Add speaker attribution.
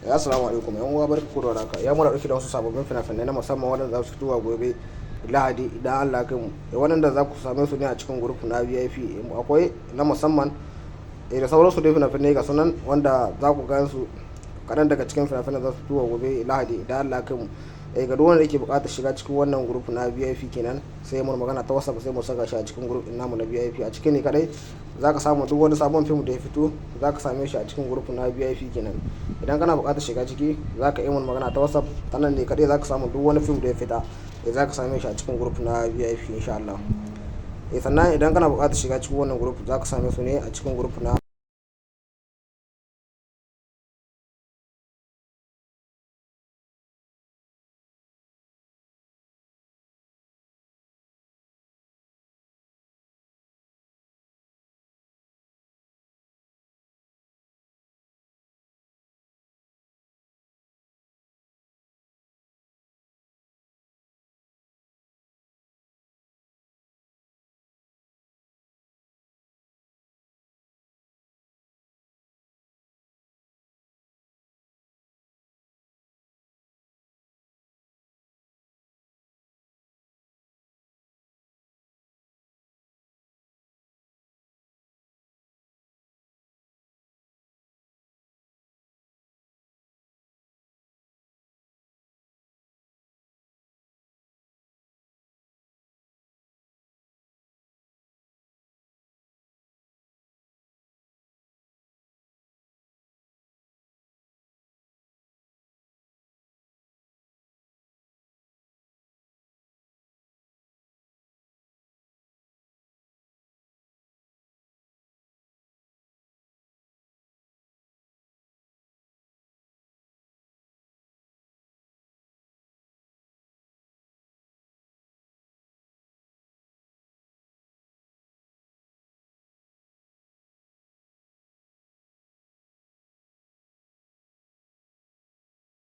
Speaker 1: Assalamu alaikum yan uwa, barka da warhaka. Ya muna dauke da wasu sababbin fina-finai na musamman wanda za su fito a gobe Lahadi idan Allah ya kai mu. Wanda za ku same su ne a cikin group na VIP. Akwai na musamman da sauransu dai fina-finai ga sunan wanda za ku ga su kaɗan daga cikin fina-finai za su fito a gobe Lahadi idan Allah ya kai mu. Ga duk wanda yake buƙatar shiga cikin wannan group na VIP kenan sai mun magana ta WhatsApp sai mu saka shi a cikin group din namu na VIP. A cikin ne kadai zaka samu duk wani sabon film da ya fito zaka same shi a cikin group na VIP kenan. Idan kana buƙatar shiga ciki zaka yi mun magana ta WhatsApp, ta nan ne kadai zaka samu duk wani film da ya fita zaka same shi a cikin group na VIP insha Allah. Sannan idan kana buƙatar shiga cikin wannan group zaka same su ne a cikin group na